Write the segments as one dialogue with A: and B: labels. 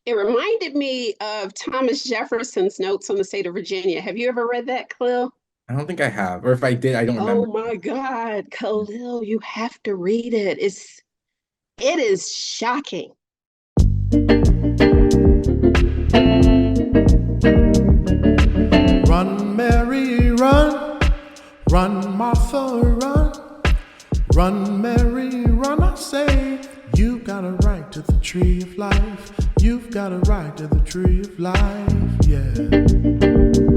A: It reminded me of Thomas Jefferson's Notes on the State of Virginia. Have you ever read that, Khalil?
B: I don't think I have, or if I did, I don't
A: Oh
B: remember.
A: my God, Khalil, you have to read it. It is shocking.
C: Run, Mary, run. Run, Martha, run. Run, Mary, run. I say, you've got a right to the tree of life. You've got a right to the tree of life. Yeah.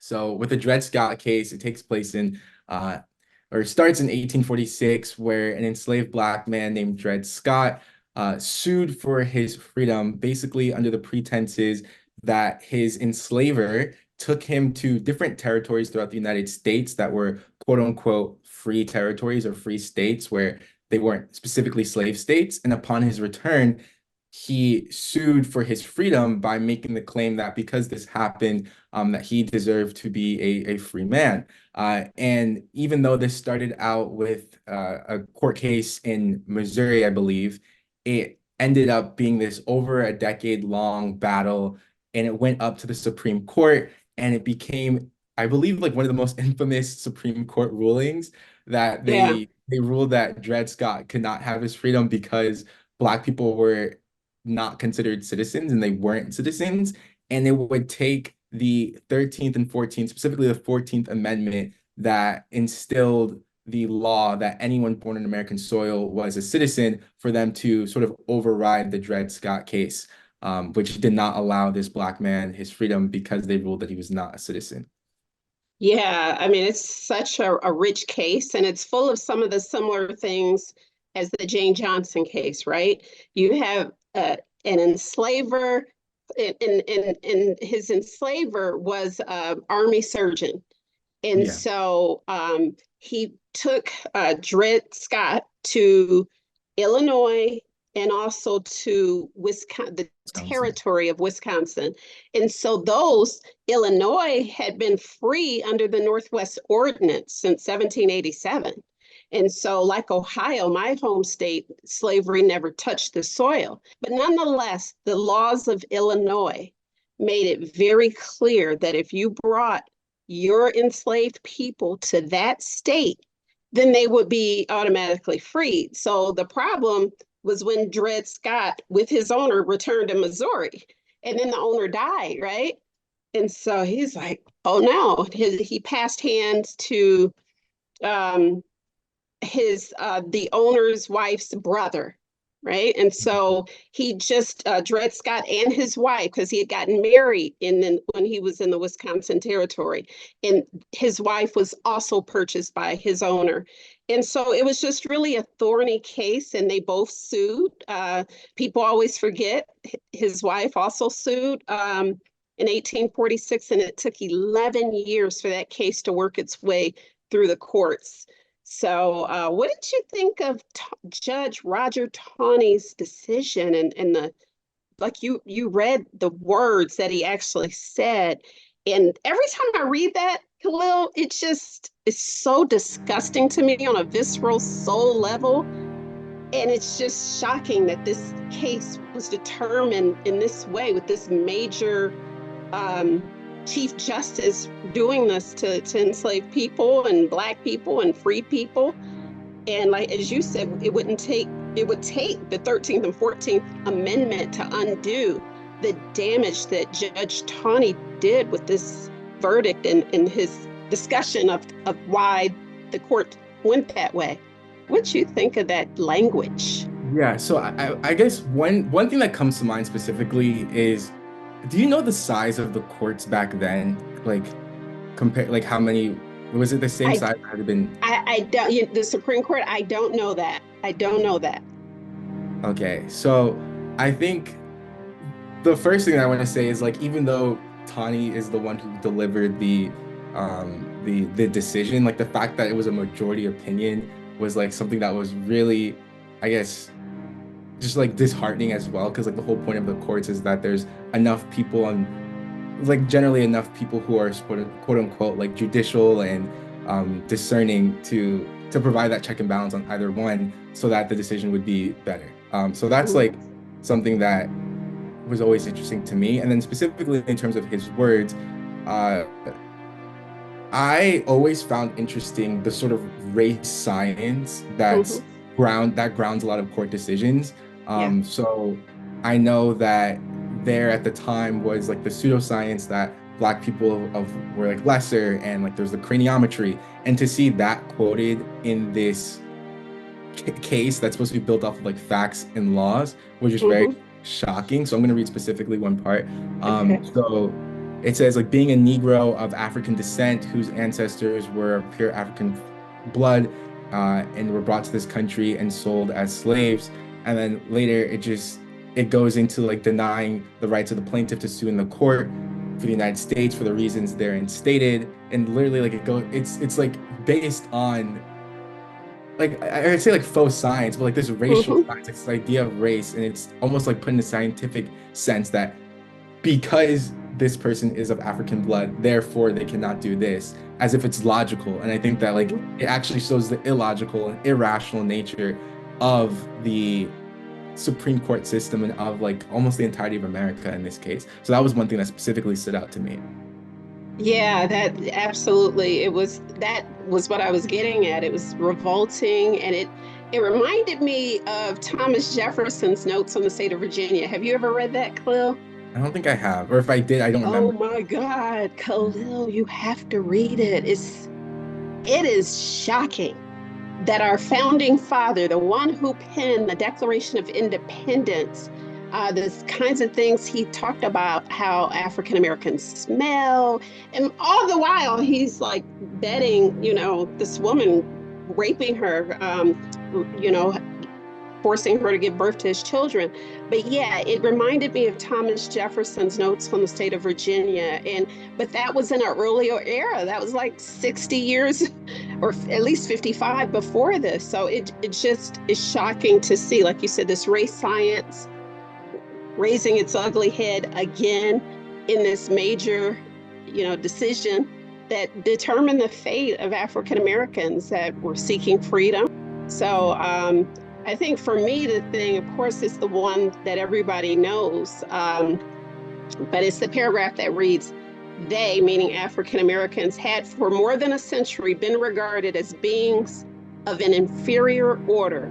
B: So with the Dred Scott case, it takes place or starts in 1846, where an enslaved black man named Dred Scott sued for his freedom, basically under the pretenses that his enslaver took him to different territories throughout the United States that were quote unquote free territories or free states where they weren't specifically slave states. And upon his return, he sued for his freedom by making the claim that because this happened, that he deserved to be a free man. And even though this started out with a court case in Missouri, I believe, it ended up being this over a decade long battle, and it went up to the Supreme Court, and it became, I believe, like one of the most infamous Supreme Court rulings that
A: Yeah.
B: they ruled that Dred Scott could not have his freedom because Black people were not considered citizens and they weren't citizens. And it would take the 13th and 14th, specifically the 14th Amendment, that instilled the law that anyone born in American soil was a citizen for them to sort of override the Dred Scott case, which did not allow this black man his freedom because they ruled that he was not a citizen.
A: Yeah, I mean, it's such a rich case, and it's full of some of the similar things as the Jane Johnson case, right? You have an enslaver, and his enslaver was an army surgeon. And
B: Yeah.
A: so he took Dred Scott to Illinois and also to Wisconsin, the
B: Wisconsin.
A: territory of Wisconsin. And so those, Illinois had been free under the Northwest Ordinance since 1787. And so, like Ohio, my home state, slavery never touched the soil. But nonetheless, the laws of Illinois made it very clear that if you brought your enslaved people to that state, then they would be automatically freed. So the problem was when Dred Scott, with his owner, returned to Missouri, and then the owner died, right? And so he's like, "Oh no!" He passed hands to um, his the owner's wife's brother, right? And so he just Dred Scott and his wife, because he had gotten married when he was in the Wisconsin territory, and his wife was also purchased by his owner. And so it was just really a thorny case, and they both sued. People always forget his wife also sued in 1846, and it took 11 years for that case to work its way through the courts. So, what did you think of Judge Roger Taney's decision and the like you read the words that he actually said, and every time I read that, Khalil, it just is so disgusting to me on a visceral soul level, and it's just shocking that this case was determined in this way with this major um, Chief Justice doing this to enslaved people and Black people and free people. And like as you said, it would take the 13th and 14th Amendment to undo the damage that Judge Taney did with this verdict and his discussion of why the court went that way. What you think of that language?
B: Yeah, so I guess one thing that comes to mind specifically is, do you know the size of the courts back then? Like compare like how many was it the same
A: I
B: size that had been?
A: I don't the Supreme Court. I don't know that. I don't know that.
B: Okay, so I think the first thing I want to say is like even though Tani is the one who delivered the decision, like the fact that it was a majority opinion was like something that was really, I guess, just like disheartening as well, because like the whole point of the courts is that there's enough people and like generally enough people who are quote unquote like judicial and discerning to provide that check and balance on either one so that the decision would be better. So that's like something that was always interesting to me. And then specifically in terms of his words, uh, I always found interesting the sort of race science
A: Mhm.
B: that grounds a lot of court decisions.
A: Yeah.
B: So I know that there at the time was like the pseudoscience that Black people were like lesser, and like there's the craniometry, and to see that quoted in this case that's supposed to be built off of like facts and laws was just very
A: Mhm.
B: shocking. So I'm going to read specifically one part.
A: Okay.
B: So it says like being a Negro of African descent whose ancestors were pure African blood and were brought to this country and sold as slaves. And then later it goes into like denying the rights of the plaintiff to sue in the court for the United States for the reasons therein stated. And literally like it's like based on like I'd say like faux science, but like this racial
A: Mhm.
B: science, like this idea of race, and it's almost like put in a scientific sense that because this person is of African blood, therefore they cannot do this, as if it's logical. And I think that like
A: Mhm.
B: it actually shows the illogical and irrational nature of the Supreme Court system and of like almost the entirety of America in this case. So that was one thing that specifically stood out to me.
A: Yeah, that absolutely. That was what I was getting at. It was revolting, and it reminded me of Thomas Jefferson's Notes on the State of Virginia. Have you ever read that, Khalil?
B: I don't think I have, or if I did, I don't
A: Oh
B: remember.
A: my God, Khalil, you have to read it. It is shocking that our founding father, the one who penned the Declaration of Independence, the kinds of things he talked about, how African Americans smell, and all the while he's like betting, this woman, raping her, you know, forcing her to give birth to his children. But yeah, it reminded me of Thomas Jefferson's Notes on the State of Virginia. But that was in an earlier era. That was like 60 years or at least 55 before this. So it just is shocking to see, like you said, this race science raising its ugly head again in this major, decision that determined the fate of African Americans that were seeking freedom. So I think for me, the thing, of course, is the one that everybody knows, but it's the paragraph that reads, they, meaning African Americans, had for more than a century been regarded as beings of an inferior order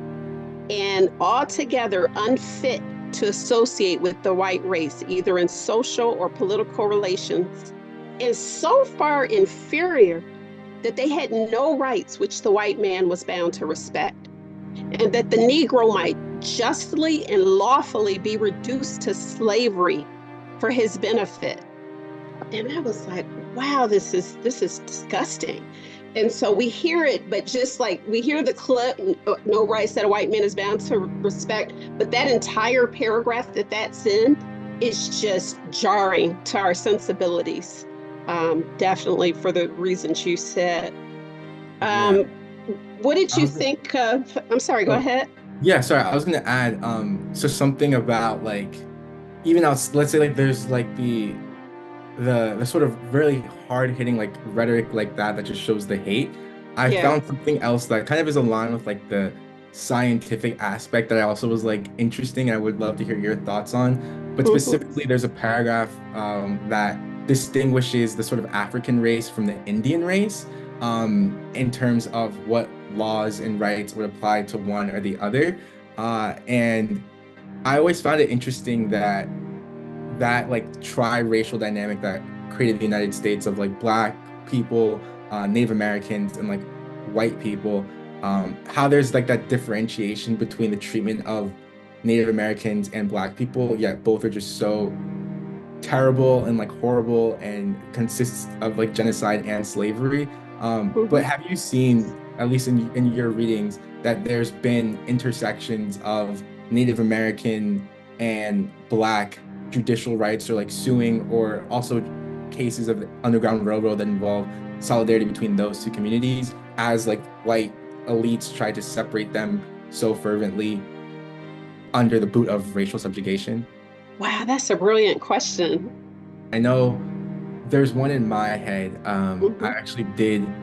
A: and altogether unfit to associate with the white race, either in social or political relations, and so far inferior that they had no rights which the white man was bound to respect, and that the Negro might justly and lawfully be reduced to slavery for his benefit. And I was like, wow, this is disgusting. And so we hear it, but just like we hear the clip, no rights that a white man is bound to respect, but that entire paragraph that's in is just jarring to our sensibilities. Definitely for the reasons you said.
B: Yeah.
A: Um, what did
B: I
A: you
B: was gonna,
A: think of? I'm sorry, go
B: oh,
A: ahead.
B: yeah, sorry. I was gonna add, so something about like even out, let's say like there's like the sort of really hard hitting like rhetoric like that just shows the hate. I
A: Yeah.
B: found something else that kind of is aligned with like the scientific aspect that I also was like interesting. I would love to hear your thoughts on. But
A: Mhm.
B: specifically, there's a paragraph that distinguishes the sort of African race from the Indian race in terms of what laws and rights would apply to one or the other. And I always found it interesting that like tri-racial dynamic that created the United States of like Black people, Native Americans, and like white people, how there's like that differentiation between the treatment of Native Americans and Black people, yet both are just so terrible and like horrible and consists of like genocide and slavery. But
A: Mhm.
B: have you seen, at least in your readings, that there's been intersections of Native American and Black judicial rights or like suing, or also cases of the Underground Railroad that involve solidarity between those two communities as like white elites try to separate them so fervently? under the boot of racial subjugation?
A: Wow, that's a brilliant question.
B: I know there's one in my head. I
A: Mhm.
B: actually did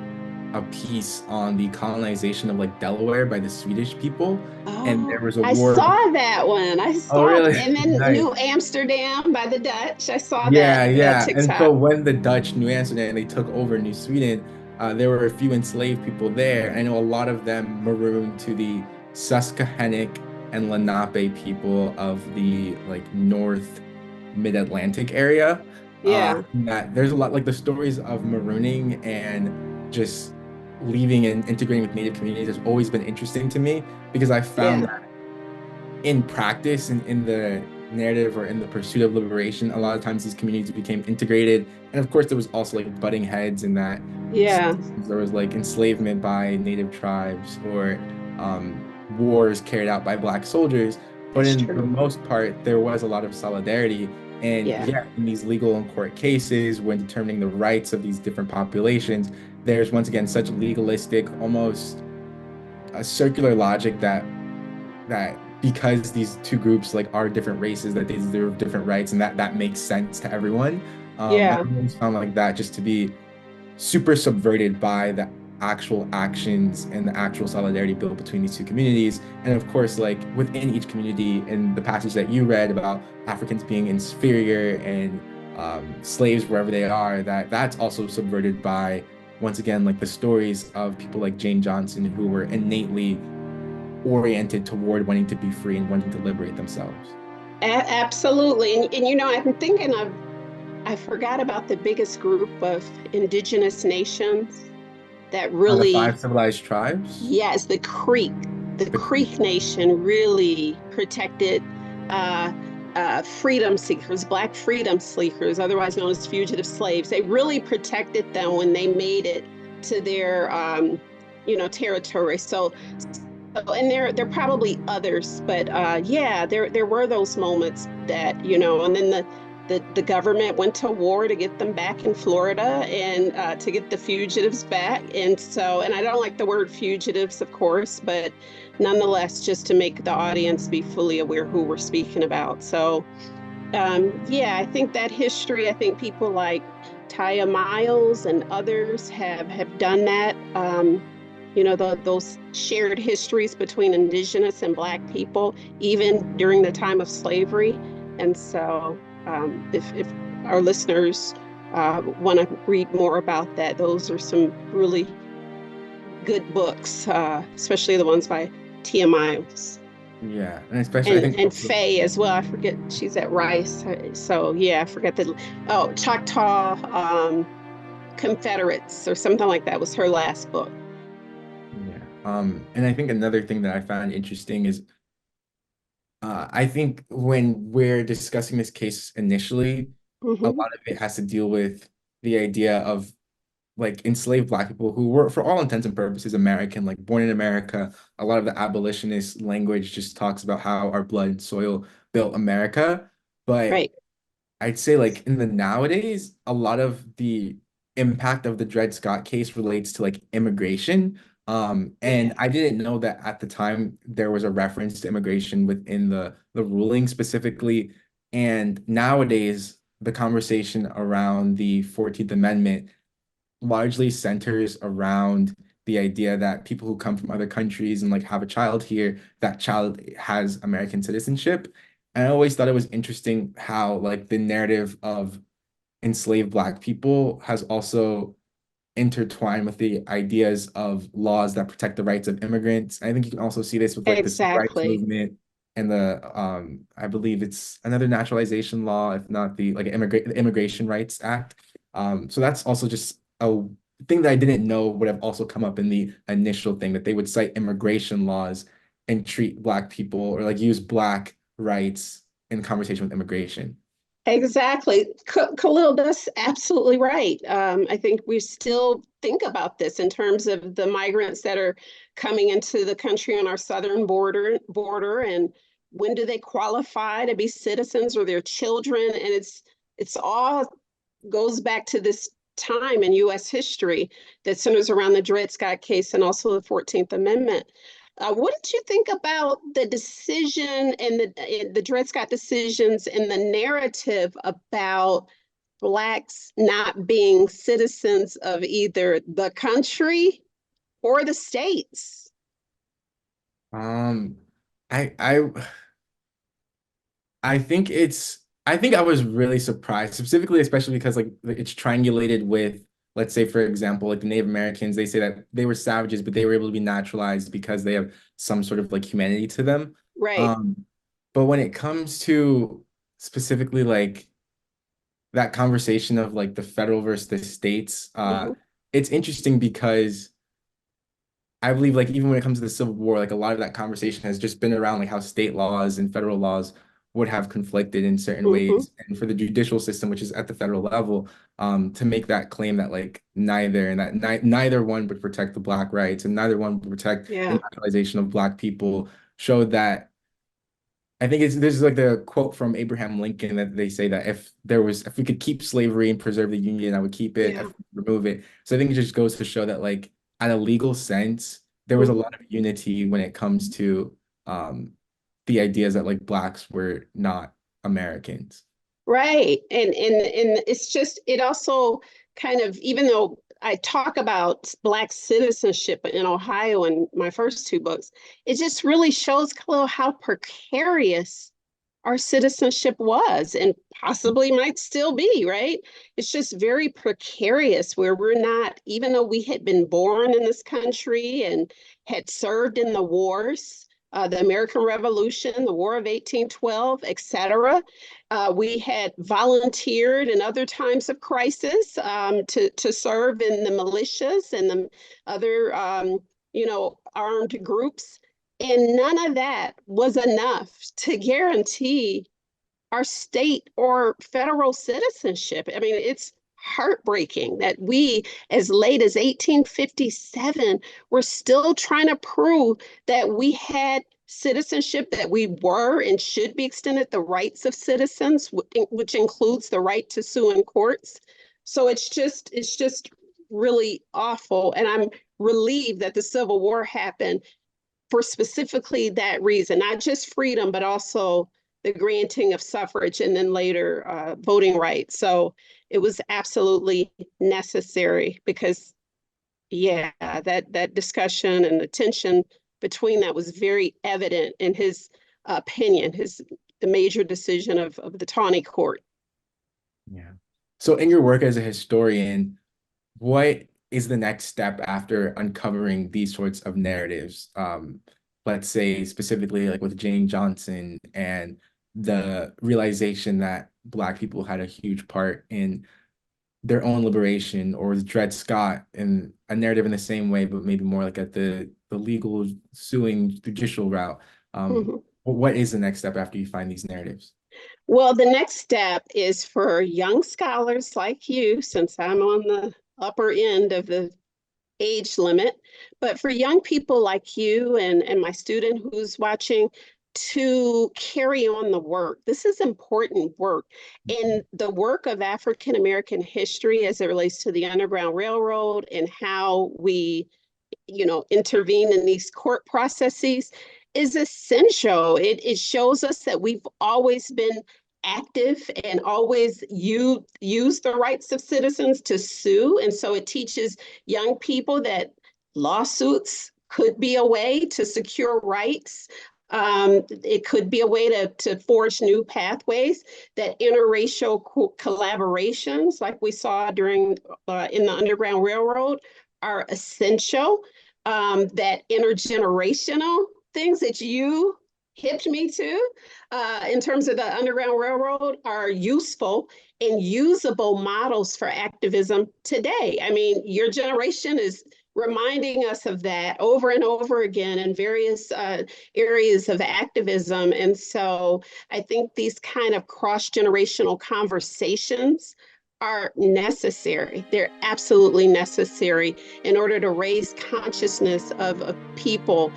B: a piece on the colonization of like Delaware by the Swedish people, and there
A: Oh,
B: was a
A: I
B: war.
A: saw that one. I
B: Oh,
A: saw,
B: really?
A: and then
B: Nice.
A: New Amsterdam by the Dutch. I saw
B: Yeah,
A: that
B: yeah. And so
A: TikTok.
B: when the Dutch, New Amsterdam, they took over New Sweden, there were a few enslaved people there. I know a lot of them marooned to the Susquehannock and Lenape people of the like North Mid-Atlantic area.
A: Yeah,
B: That there's a lot like the stories of marooning and just leaving and integrating with Native communities has always been interesting to me because I found
A: yeah,
B: that in practice and in the narrative or in the pursuit of liberation, a lot of times these communities became integrated. And of course, there was also like butting heads in that
A: yeah.
B: there was like enslavement by native tribes or wars carried out by Black soldiers. But
A: That's
B: in the
A: true.
B: most part, there was a lot of solidarity. And
A: Yeah,
B: yeah, in these legal and court cases, when determining the rights of these different populations, there's once again such legalistic, almost a circular logic that because these two groups like are different races that they deserve different rights and that makes sense to everyone. I
A: yeah,
B: always found like that just to be super subverted by the actual actions and the actual solidarity built between these two communities. And of course, like within each community, in the passage that you read about Africans being inferior and slaves wherever they are, that's also subverted by once again like the stories of people like Jane Johnson who were innately oriented toward wanting to be free and wanting to liberate themselves.
A: absolutely. And I'm thinking of, I forgot about the biggest group of indigenous nations that
B: The five
A: really,
B: civilized tribes,
A: yes, the Creek. The
B: the Creek.
A: Creek Nation really protected uh, freedom seekers, Black freedom seekers, otherwise known as fugitive slaves. They really protected them when they made it to their, territory. And there probably others, but yeah, there were those moments that, and then the government went to war to get them back in Florida and to get the fugitives back. And I don't like the word fugitives, of course, but nonetheless, just to make the audience be fully aware who we're speaking about. So yeah, I think that history, I think people like Taya Miles and others have done that. Those shared histories between Indigenous and Black people, even during the time of slavery. And so, if our listeners want to read more about that, those are some really good books, especially the ones by Tia Miles
B: Yeah, and especially I
A: and
B: think
A: and Faye as well. I forget she's at Rice. So yeah, I forget the Choctaw Confederates or something like that was her last book.
B: yeah. And I think another thing that I found interesting is I think when we're discussing this case initially, a
A: Hmm.
B: lot of it has to deal with the idea of like enslaved Black people who were, for all intents and purposes, American, like born in America. A lot of the abolitionist language just talks about how our blood and soil built America. But
A: Right.
B: I'd say like in the nowadays, a lot of the impact of the Dred Scott case relates to like immigration. And
A: Yeah.
B: I didn't know that at the time there was a reference to immigration within the ruling specifically. And nowadays, the conversation around the 14th Amendment largely centers around the idea that people who come from other countries and like have a child here, that child has American citizenship. And I always thought it was interesting how like the narrative of enslaved Black people has also intertwined with the ideas of laws that protect the rights of immigrants. I think you can also see this with like the civil rights
A: Exactly.
B: movement and the I believe it's another naturalization law, if not the like the Immigration Rights Act. So that's also just a thing that I didn't know would have also come up in the initial thing that they would cite immigration laws and treat Black people or like use Black rights in conversation with immigration.
A: Exactly. Khalil, that's absolutely right. I think we still think about this in terms of the migrants that are coming into the country on our southern border, and when do they qualify to be citizens or their children? And it's all goes back to this time in U.S. history that centers around the Dred Scott case and also the 14th Amendment. What did you think about the decision and the Dred Scott decisions and the narrative about Blacks not being citizens of either the country or the states?
B: Um, I I I think I think I was really surprised, specifically, especially because like it's triangulated with, let's say, for example, like the Native Americans, they say that they were savages, but they were able to be naturalized because they have some sort of like humanity to them.
A: Right.
B: Um, but when it comes to specifically like that conversation of like the federal versus the states,
A: Mhm.
B: it's interesting because I believe like even when it comes to the Civil War, like a lot of that conversation has just been around like how state laws and federal laws would have conflicted in certain
A: Mhm.
B: ways. And for the judicial system, which is at the federal level, to make that claim that like neither and that neither one would protect the Black rights and neither one would protect the
A: Yeah.
B: naturalization of Black people showed that I think it's there's like the quote from Abraham Lincoln that they say that if we could keep slavery and preserve the Union, I would keep it,
A: Yeah.
B: if we remove it. So I think it just goes to show that like at a legal sense, there was a
A: Mhm.
B: lot of unity when it comes to um the ideas that like Blacks were not Americans.
A: Right. And it's just it also kind of, even though I talk about Black citizenship in Ohio in my first two books, it just really shows, Khalil, how precarious our citizenship was and possibly might still be, right? It's just very precarious where we're not, even though we had been born in this country and had served in the wars, the American Revolution, the War of 1812, etc. We had volunteered in other times of crisis to serve in the militias and the other, armed groups. And none of that was enough to guarantee our state or federal citizenship. I mean, it's heartbreaking that we, as late as 1857, were still trying to prove that we had citizenship, that we were and should be extended the rights of citizens, which includes the right to sue in courts. So it's just really awful. And I'm relieved that the Civil War happened for specifically that reason, not just freedom, but also the granting of suffrage and then later voting rights. So it was absolutely necessary because, yeah, that discussion and the tension between that was very evident in his opinion, the major decision of the Tawney Court.
B: Yeah. So in your work as a historian, what is the next step after uncovering these sorts of narratives? Let's say specifically like with Jane Johnson and the realization that Black people had a huge part in their own liberation, or with Dred Scott and a narrative in the same way, but maybe more like at the legal suing judicial route.
A: Mhm.
B: What is the next step after you find these narratives?
A: Well, the next step is for young scholars like you, since I'm on the upper end of the age limit, but for young people like you and my student who's watching, to carry on the work. This is important work. And the work of African American history as it relates to the Underground Railroad and how we, intervene in these court processes is essential. It shows us that we've always been active and always use the rights of citizens to sue. And so it teaches young people that lawsuits could be a way to secure rights. It could be a way to forge new pathways, that interracial collaborations, like we saw during in the Underground Railroad, are essential. That intergenerational things that you hipped me to in terms of the Underground Railroad are useful and usable models for activism today. I mean, your generation is reminding us of that over and over again in various areas of activism. And so I think these kind of cross-generational conversations are necessary. They're absolutely necessary in order to raise consciousness of people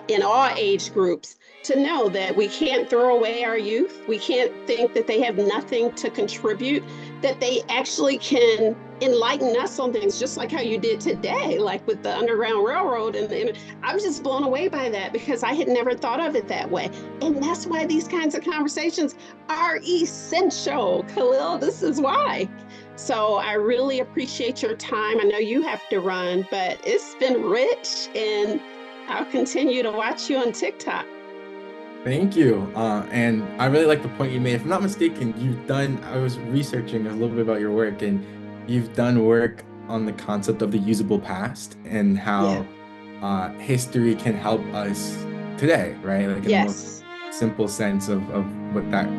A: in all age groups to know that we can't throw away our youth. We can't think that they have nothing to contribute, that they actually can enlighten us on things, just like how you did today, like with the Underground Railroad. And I'm just blown away by that because I had never thought of it that way. And that's why these kinds of conversations are essential. Khalil, this is why. So I really appreciate your time. I know you have to run, but it's been rich, and I'll continue to watch you on TikTok.
B: Thank you. And I really like the point you made. If I'm not mistaken, I was researching a little bit about your work, and you've done work on the concept of the usable past and how history can help us today, right? Like in the most simple sense of what that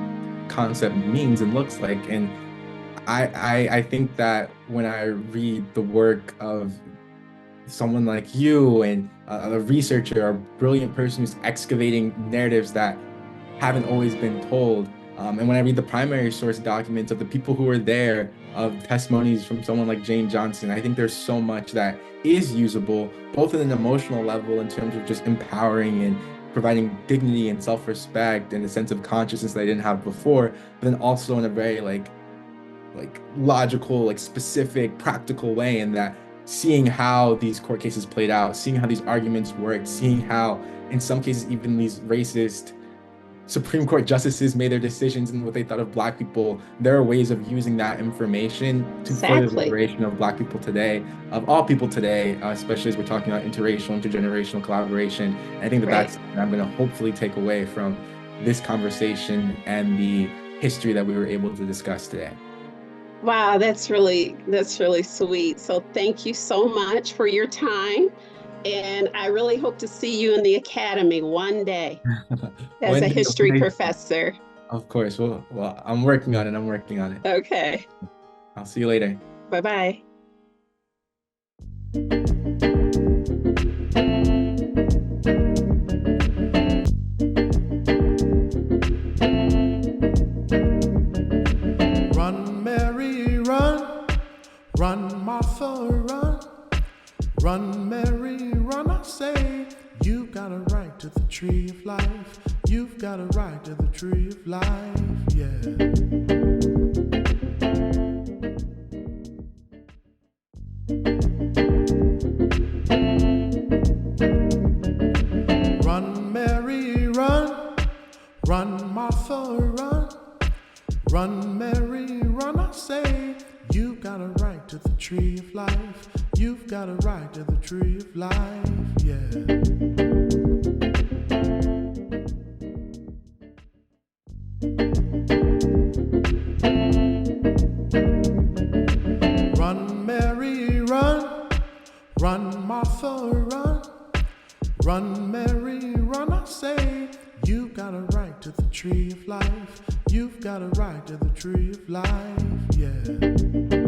B: concept means and looks like. And I think that when I read the work of someone like you and a researcher, a brilliant person who's excavating narratives that haven't always been told. And when I read the primary source documents of the people who were there, of testimonies from someone like Jane Johnson, I think there's so much that is usable, both at an emotional level in terms of just empowering and providing dignity and self-respect and a sense of consciousness that I didn't have before, but then also in a very like logical, like specific, practical way, in that seeing how these court cases played out, seeing how these arguments worked, seeing how in some cases even these racist Supreme Court justices made their decisions and what they thought of Black people. There are ways of using that information to further the liberation of Black people today, of all people today, especially as we're talking about interracial, intergenerational collaboration. And I think that that's what I'm going to hopefully take away from this conversation and the history that we were able to discuss today.
A: Wow, that's really sweet. So thank you so much for your time. And I really hope to see you in the academy one day as a history professor.
B: Of course. Well, I'm working on it.
A: Okay.
B: I'll see you later.
A: Bye-bye.
C: Run, Mary, run. Run, Martha, run. Run, Mary, run, I say. You've got a right to the tree of life. You've got a right to the tree of life, yeah. Run, Mary, run. Run, Martha, run. Run, Mary, run, I say. You've got a right to the tree of life. You've got a right to the tree of life, yeah. Run, Mary, run. Run, Martha, run. Run, Mary, run, I say. You've got a right to the tree of life. You've got a right to the tree of life, yeah.